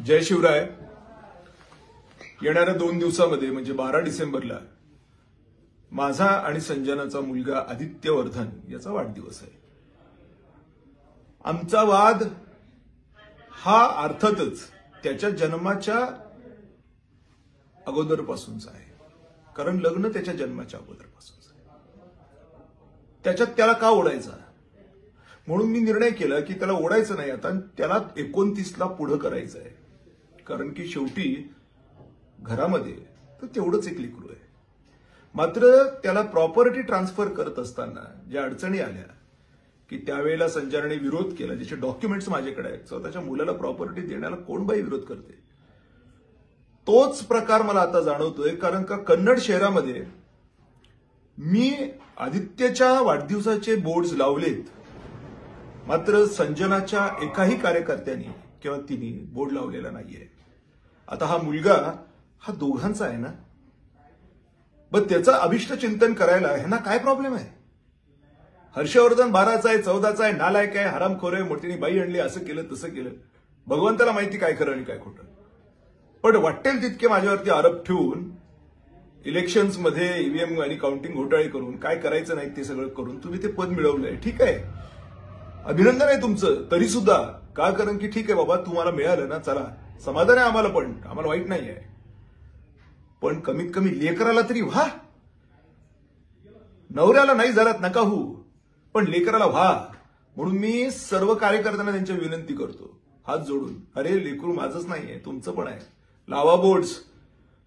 जय शिवराय. येणाऱ्या 2 दिवसामध्ये म्हणजे 12 डिसेंबरला माझा आणि संजनाचा मुलगा आदित्यवर्धन याचा वाढदिवस आहे. आमचा वाद हा अर्थातच त्याच्या जन्माच्या अगोदरपासूनचा आहे, कारण लग्न त्याच्या जन्माच्या अगोदरपासूनच आहे. त्याच्यात त्याला का ओढायचा म्हणून मी निर्णय केला की त्याला ओढायचं नाही आता, त्याला 29ला पुढे करायचं आहे. कारण की शेवटी घरामध्ये तर तेवढंच एक लेकरू आहे. मात्र त्याला प्रॉपर्टी ट्रान्सफर करत असताना ज्या अडचणी आल्या की त्यावेळेला संजनाने विरोध केला, ज्याचे डॉक्युमेंट्स माझ्याकडे आहेत. स्वतःच्या मुलाला प्रॉपर्टी देण्याला कोण बाई विरोध करते. तोच प्रकार मला आता जाणवतोय, कारण का कन्नड शहरामध्ये मी आदित्यच्या वाढदिवसाचे बोर्ड्स लावलेत, मात्र संजनाच्या एकाही कार्यकर्त्यांनी किंवा तिने बोर्ड लावलेला नाहीये. आता हा मुलगा हा दोघांचा आहे ना, पण त्याचं अभिष्ट चिंतन करायला ह्यांना काय प्रॉब्लेम आहे. हर्षवर्धन 12चा आहे, 14चा आहे, नालायक आहे, हरामखोर आहे, मोठीने बाई आणली, असं केलं तसं केलं. भगवंताला माहिती काय खरं आणि काय खोटं. पण वाटेल तितके माझ्यावरती आरोप ठेवून इलेक्शन्समध्ये ईव्हीएम आणि काउंटिंग घोटाळे करून काय करायचं नाही ते सगळं करून तुम्ही ते पद मिळवलंय. ठीक आहे, अभिनंदन आहे तुमचं. तरी सुद्धा का, कारण की ठीक आहे बाबा, तुम्हाला मिळालं ना, चला समाधान आहे आम्हाला, पण आम्हाला वाईट नाही आहे. पण कमीत कमी लेकराला तरी व्हा. नवऱ्याला नाही झालात नका हो, पण लेकराला व्हा. म्हणून मी सर्व कार्यकर्त्यांना त्यांच्या विनंती करतो हात जोडून, अरे लेकरू माझंच नाहीये, तुमचं पण आहे. लावा बोर्ड्स.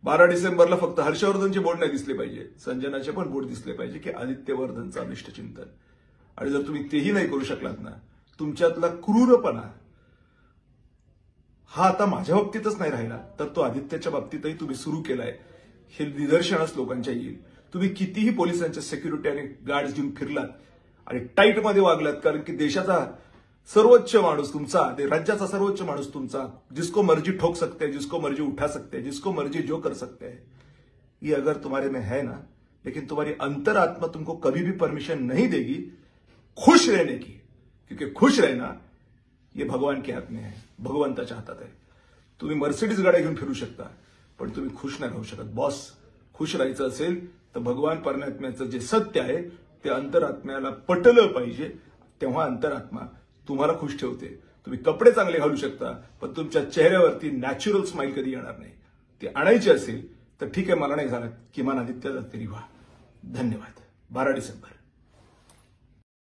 12 डिसेंबरला फक्त हर्षवर्धनचे बोर्ड नाही दिसले पाहिजे, संजनाचे पण बोर्ड दिसले पाहिजे की आदित्यवर्धनचं अनिष्ट चिंतन. आणि जर तुम्ही तेही नाही करू शकलात ना, तुमच्यातला क्रूरपणा हा आता माझ्या बाबतीतच नाही राहिला, तर तो आदित्यच्या बाबतीतही तुम्ही सुरू केलाय. हे निदर्शनास लोकांच्या येईल. तुम्ही कितीही पोलिसांच्या सिक्युरिटी आणि गार्ड्स घेऊन फिरलात आणि टाईटमध्ये वागलात, कारण की देशाचा सर्वोच्च माणूस तुमचा, राज्याचा सर्वोच्च माणूस तुमचा, जिसको मर्जी ठोक सकते हैं, जिसको मर्जी उठा सकते हैं, जिसको मर्जी जो कर सकते हैं, ये अगर तुम्हारे में है ना, लेकिन तुम्हारी अंतरात्मा तुमको कभी भी परमिशन नहीं देगी खुश रहने की, क्योंकि खुश रहना ये भगवान के हाथ में है, भगवंताच्या हातात आहे. तुम्ही मर्सिडीज गाड्या घेऊन फिरू शकता, पण तुम्ही खुश नाही राहू शकत. बॉस, खुश राहायचं असेल तर भगवान परमात्म्याचं जे सत्य आहे ते अंतरात्म्याला पटलं पाहिजे, तेव्हा अंतरात्मा तुम्हाला खुश ठेवते. तुम्ही कपडे चांगले घालू शकता, पण तुमच्या चेहऱ्यावरती नॅचरल स्माइल कधी येणार नाही. ते आणायची असेल तर ठीक आहे, मला नाही झालं, किमान आदित्यला तरी व्हा. धन्यवाद. 12 डिसेंबर.